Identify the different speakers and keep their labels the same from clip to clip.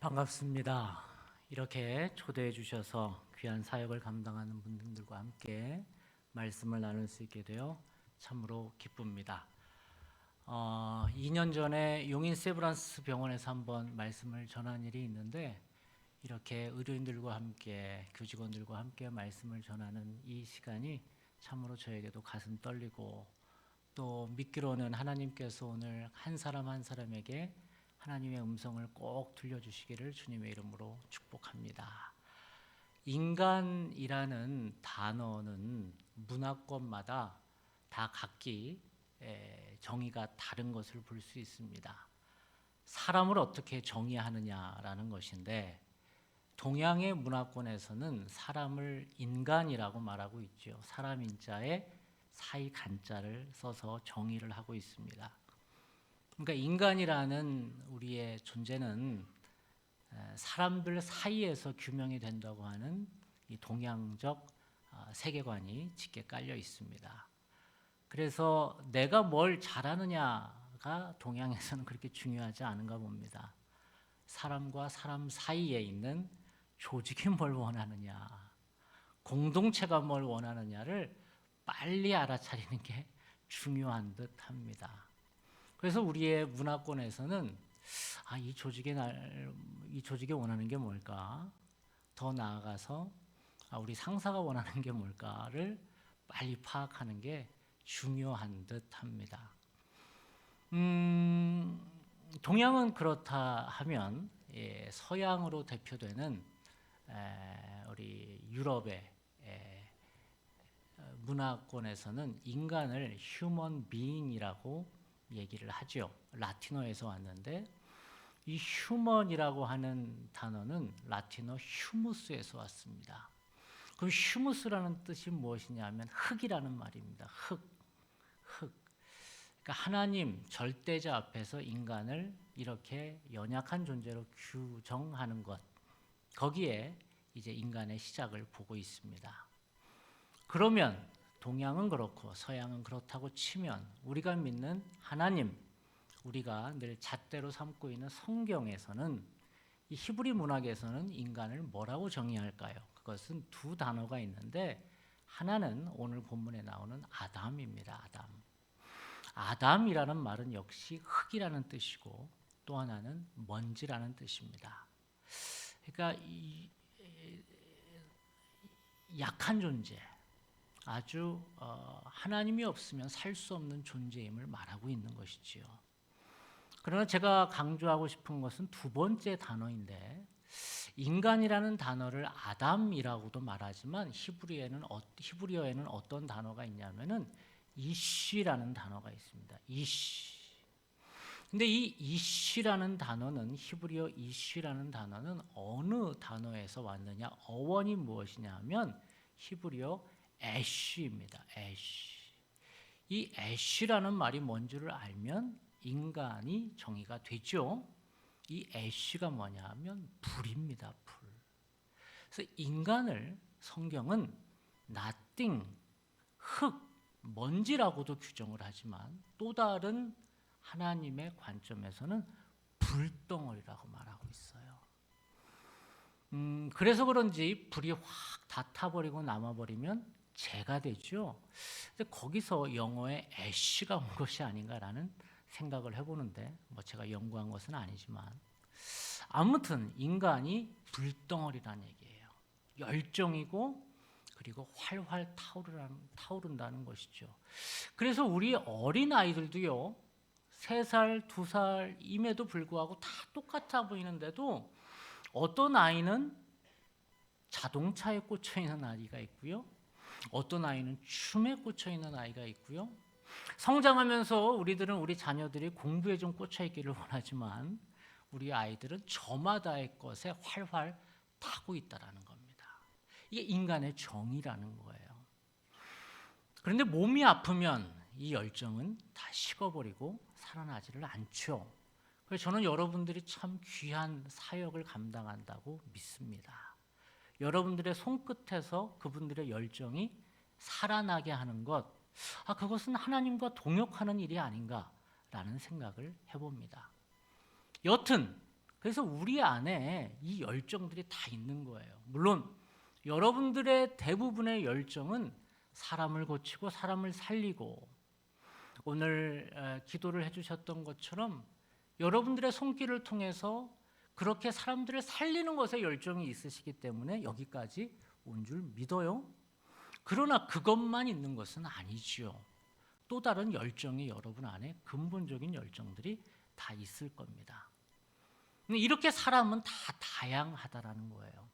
Speaker 1: 반갑습니다. 이렇게 초대해 주셔서 귀한 사역을 감당하는 분들과 함께 말씀을 나눌 수 있게 되어 참으로 기쁩니다. 2년 전에 용인 세브란스 병원에서 한번 말씀을 전한 일이 있는데, 이렇게 의료인들과 함께, 교직원들과 함께 말씀을 전하는 이 시간이 참으로 저에게도 가슴 떨리고, 또 믿기로는 하나님께서 오늘 한 사람 한 사람에게 하나님의 음성을 꼭 들려주시기를 주님의 이름으로 축복합니다. 인간이라는 단어는 문화권마다 다 각기 정의가 다른 것을 볼 수 있습니다. 사람을 어떻게 정의하느냐라는 것인데, 동양의 문화권에서는 사람을 인간이라고 말하고 있죠. 사람 인자에 사이 간자를 써서 정의를 하고 있습니다. 그러니까 인간이라는 우리의 존재는 사람들 사이에서 규명이 된다고 하는 이 동양적 세계관이 짙게 깔려 있습니다. 그래서 내가 뭘 잘하느냐가 동양에서는 그렇게 중요하지 않은가 봅니다. 사람과 사람 사이에 있는 조직이 뭘 원하느냐, 공동체가 뭘 원하느냐를 빨리 알아차리는 게 중요한 듯 합니다. 그래서 우리의 문화권에서는 이 조직이 원하는 게 뭘까? 더 나아가서 우리 상사가 원하는 게 뭘까를 빨리 파악하는 게 중요한 듯 합니다. 동양은 그렇다 하면 서양으로 대표되는 우리 유럽의 문화권에서는 인간을 휴먼 비잉이라고 얘기를 하죠. 라틴어에서 왔는데, 이 휴먼이라고 하는 단어는 라틴어 휴무스에서 왔습니다. 그럼 휴무스라는 뜻이 무엇이냐면 흙이라는 말입니다. 흙. 그러니까 하나님 절대자 앞에서 인간을 이렇게 연약한 존재로 규정하는 것, 거기에 이제 인간의 시작을 보고 있습니다. 그러면 동양은 그렇고 서양은 그렇다고 치면, 우리가 믿는 하나님, 우리가 늘 잣대로 삼고 있는 성경에서는, 이 히브리 문학에서는 인간을 뭐라고 정의할까요? 그것은 두 단어가 있는데, 하나는 오늘 본문에 나오는 아담입니다. 아담이라는 말은 역시 흙이라는 뜻이고, 또 하나는 먼지라는 뜻입니다. 그러니까 약한 존재, 아주 하나님이 없으면 살 수 없는 존재임을 말하고 있는 것이지요. 그러나 제가 강조하고 싶은 것은 두 번째 단어인데, 인간이라는 단어를 아담이라고도 말하지만 히브리어에는 어떤 단어가 있냐면은 이쉬라는 단어가 있습니다. 이쉬. 근데 이 이쉬라는 단어는, 히브리어 이쉬라는 단어는 어느 단어에서 왔느냐? 어원이 무엇이냐 하면 히브리어 애쉬입니다. 애쉬. 이 애쉬라는 말이 뭔지를 알면 인간이 정의가 되죠. 이 애쉬가 뭐냐 하면 불입니다. 불. 그래서 인간을 성경은 nothing, 흙, 먼지라고도 규정을 하지만, 또 다른 하나님의 관점에서는 불덩어리라고 말하고 있어요. 그래서 그런지 불이 확 다 타버리고 남아버리면 재가 되죠. 근데 거기서 영어의 애쉬가 온 것이 아닌가라는 생각을 해보는데, 제가 연구한 것은 아니지만, 아무튼 인간이 불덩어리라는 얘기예요. 열정이고, 그리고 활활 타오른다는 것이죠. 그래서 우리 어린 아이들도요, 3살, 2살임에도 불구하고 다 똑같아 보이는데도, 어떤 아이는 자동차에 꽂혀 있는 아이가 있고요, 어떤 아이는 춤에 꽂혀 있는 아이가 있고요. 성장하면서 우리 자녀들이 공부에 좀 꽂혀 있기를 원하지만, 우리 아이들은 저마다의 것에 활활 타고 있다라는 겁니다. 이게 인간의 정의라는 거예요. 그런데 몸이 아프면 이 열정은 다 식어버리고 살아나지를 않죠. 그래서 저는 여러분들이 참 귀한 사역을 감당한다고 믿습니다. 여러분들의 손끝에서 그분들의 열정이 살아나게 하는 것, 그것은 하나님과 동역하는 일이 아닌가라는 생각을 해봅니다. 여튼 그래서 우리 안에 이 열정들이 다 있는 거예요. 물론 여러분들의 대부분의 열정은 사람을 고치고 사람을 살리고, 오늘 기도를 해주셨던 것처럼 여러분들의 손길을 통해서 그렇게 사람들을 살리는 것에 열정이 있으시기 때문에 여기까지 온 줄 믿어요. 그러나 그것만 있는 것은 아니지요. 또 다른 열정이 여러분 안에 근본적인 열정들이 다 있을 겁니다. 이렇게 사람은 다 다양하다라는 거예요.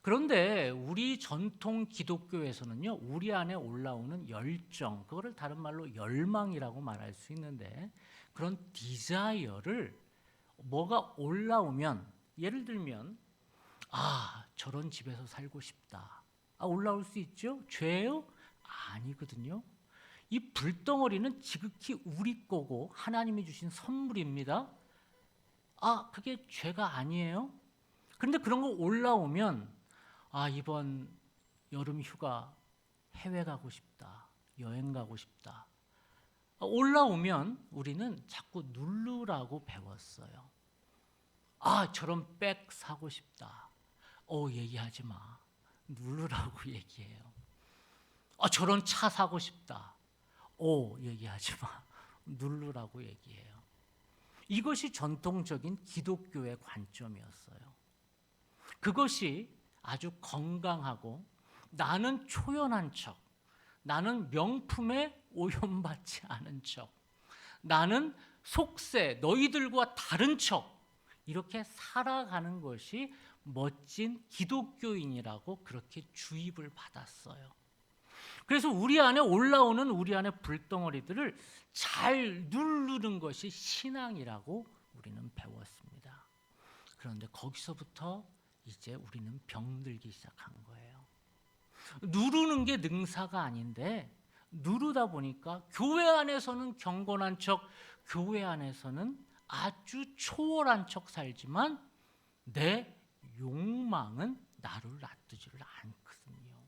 Speaker 1: 그런데 우리 전통 기독교에서는요, 우리 안에 올라오는 열정, 그거를 다른 말로 열망이라고 말할 수 있는데, 그런 디자이어를 뭐가 올라오면, 예를 들면 저런 집에서 살고 싶다, 올라올 수 있죠? 죄예요? 아니거든요. 이 불덩어리는 지극히 우리 거고 하나님이 주신 선물입니다. 그게 죄가 아니에요? 그런데 그런 거 올라오면 이번 여름 휴가 해외 가고 싶다, 여행 가고 싶다, 올라오면 우리는 자꾸 누르라고 배웠어요. 저런 백 사고 싶다, 얘기하지 마, 누르라고 얘기해요. 저런 차 사고 싶다, 얘기하지 마, 누르라고 얘기해요. 이것이 전통적인 기독교의 관점이었어요. 그것이 아주 건강하고, 나는 초연한 척, 나는 명품에 오염받지 않은 척, 나는 속세, 너희들과 다른 척, 이렇게 살아가는 것이 멋진 기독교인이라고 그렇게 주입을 받았어요. 그래서 우리 안에 올라오는 우리 안에 불덩어리들을 잘 누르는 것이 신앙이라고 우리는 배웠습니다. 그런데 거기서부터 이제 우리는 병들기 시작한 거예요. 누르는 게 능사가 아닌데, 누르다 보니까 교회 안에서는 경건한 척, 교회 안에서는 아주 초월한 척 살지만 내 욕망은 나를 놔두지를 않거든요.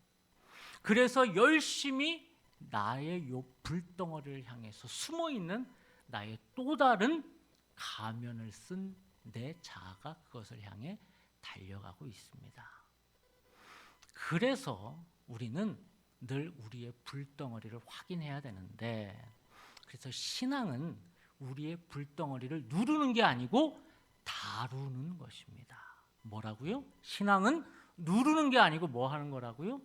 Speaker 1: 그래서 열심히 나의 요 불덩어리를 향해서 숨어있는 나의 또 다른 가면을 쓴 내 자아가 그것을 향해 달려가고 있습니다. 그래서 우리는 늘 우리의 불덩어리를 확인해야 되는데, 그래서 신앙은 우리의 불덩어리를 누르는 게 아니고 다루는 것입니다. 뭐라고요? 신앙은 누르는 게 아니고 뭐 하는 거라고요?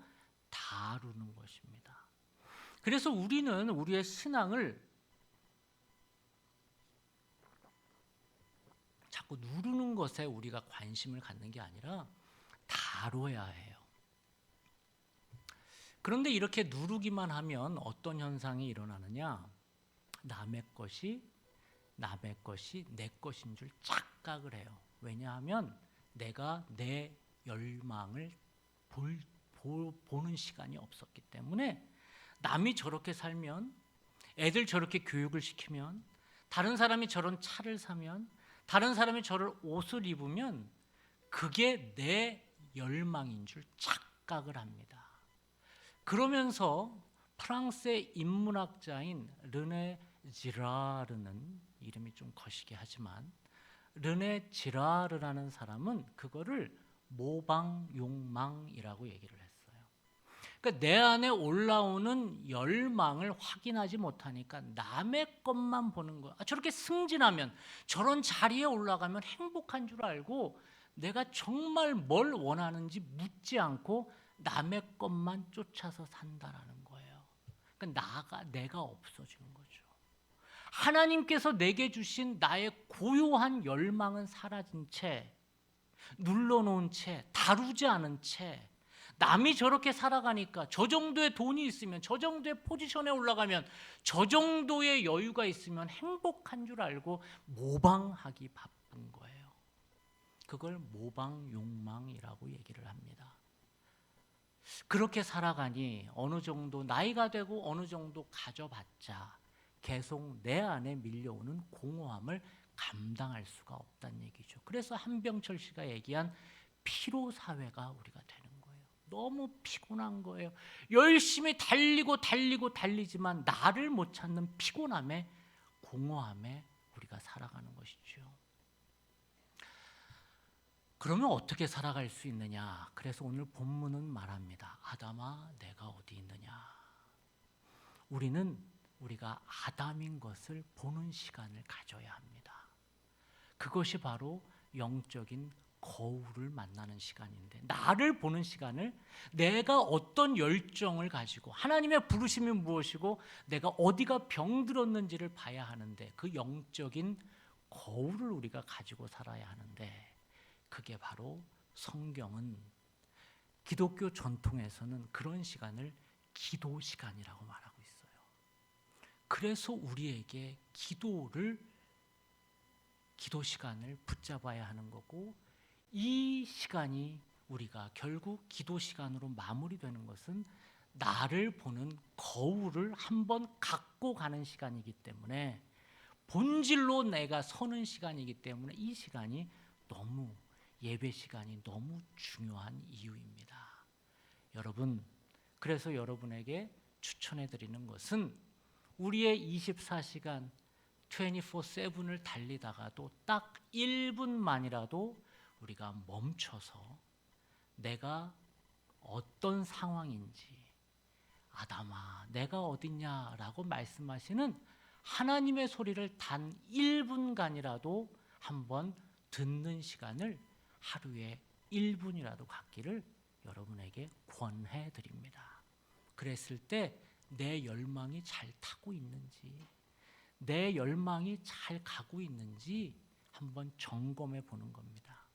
Speaker 1: 다루는 것입니다. 그래서 우리는 우리의 신앙을 자꾸 누르는 것에 우리가 관심을 갖는 게 아니라 다뤄야 해요. 그런데 이렇게 누르기만 하면 어떤 현상이 일어나느냐? 남의 것이 내 것인 줄 착각을 해요. 왜냐하면 내가 내 열망을 보는 시간이 없었기 때문에, 남이 저렇게 살면, 애들 저렇게 교육을 시키면, 다른 사람이 저런 차를 사면, 다른 사람이 저런 옷을 입으면 그게 내 열망인 줄 착각을 합니다. 그러면서 프랑스의 인문학자인 르네 지라르는, 이름이 좀 거시기 하지만 르네 지라르라는 사람은 그거를 모방 욕망이라고 얘기를 했어요. 그러니까 내 안에 올라오는 열망을 확인하지 못하니까 남의 것만 보는 거야. 저렇게 승진하면, 저런 자리에 올라가면 행복한 줄 알고 내가 정말 뭘 원하는지 묻지 않고 남의 것만 쫓아서 산다라는 거예요. 그러니까 내가 없어지는 거죠. 하나님께서 내게 주신 나의 고요한 열망은 사라진 채, 눌러놓은 채, 다루지 않은 채, 남이 저렇게 살아가니까, 저 정도의 돈이 있으면, 저 정도의 포지션에 올라가면, 저 정도의 여유가 있으면 행복한 줄 알고 모방하기 바쁜 거예요. 그걸 모방 욕망이라고 얘기를 합니다. 그렇게 살아가니 어느 정도 나이가 되고 어느 정도 가져봤자 계속 내 안에 밀려오는 공허함을 감당할 수가 없다는 얘기죠. 그래서 한병철 씨가 얘기한 피로 사회가 우리가 되는 거예요. 너무 피곤한 거예요. 열심히 달리지만 나를 못 찾는 피곤함에, 공허함에 우리가 살아가는 것이죠. 그러면 어떻게 살아갈 수 있느냐? 그래서 오늘 본문은 말합니다. 아담아, 내가 어디 있느냐? 우리가 아담인 것을 보는 시간을 가져야 합니다. 그것이 바로 영적인 거울을 만나는 시간인데, 나를 보는 시간을, 내가 어떤 열정을 가지고 하나님의 부르심이 무엇이고 내가 어디가 병들었는지를 봐야 하는데, 그 영적인 거울을 우리가 가지고 살아야 하는데, 그게 바로 성경은, 기독교 전통에서는 그런 시간을 기도 시간이라고 말하고 있어요. 그래서 우리에게 기도 시간을 붙잡아야 하는 거고, 이 시간이 우리가 결국 기도 시간으로 마무리되는 것은 나를 보는 거울을 한번 갖고 가는 시간이기 때문에, 본질로 내가 서는 시간이기 때문에 이 시간이 너무, 예배 시간이 너무 중요한 이유입니다. 여러분, 그래서 여러분에게 추천해 드리는 것은, 우리의 24시간 24/7을 달리다가도 딱 1분만이라도 우리가 멈춰서 내가 어떤 상황인지, 아담아 내가 어딨냐라고 말씀하시는 하나님의 소리를 단 1분간이라도 한번 듣는 시간을 하루에 1분이라도 갖기를 여러분에게 권해 드립니다. 그랬을 때 내 열망이 잘 타고 있는지, 내 열망이 잘 가고 있는지 한번 점검해 보는 겁니다.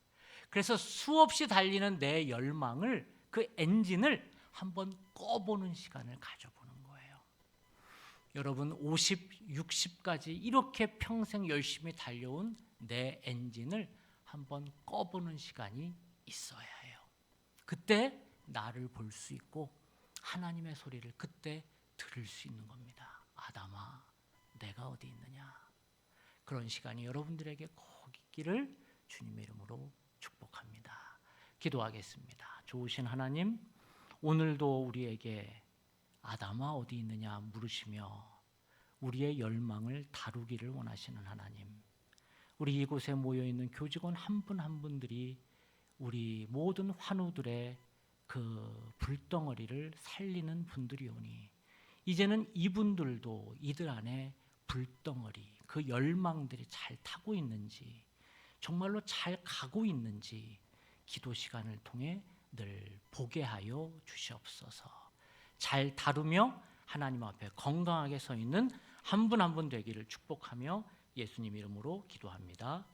Speaker 1: 그래서 수없이 달리는 내 열망을, 그 엔진을 한번 꺼보는 시간을 가져보는 거예요. 여러분 50, 60까지 이렇게 평생 열심히 달려온 내 엔진을 한번 꺼보는 시간이 있어야 해요. 그때 나를 볼 수 있고 하나님의 소리를 그때 들을 수 있는 겁니다. 아담아, 내가 어디 있느냐? 그런 시간이 여러분들에게 꼭 있기를 주님의 이름으로 축복합니다. 기도하겠습니다. 좋으신 하나님, 오늘도 우리에게 아담아 어디 있느냐 물으시며 우리의 열망을 다루기를 원하시는 하나님, 우리 이곳에 모여있는 교직원 한 분 한 분들이 우리 모든 환우들의 그 불덩어리를 살리는 분들이오니, 이제는 이분들도 이들 안에 불덩어리, 그 열망들이 잘 타고 있는지, 정말로 잘 가고 있는지 기도 시간을 통해 늘 보게 하여 주시옵소서. 잘 다루며 하나님 앞에 건강하게 서 있는 한 분 한 분 되기를 축복하며 예수님 이름으로 기도합니다.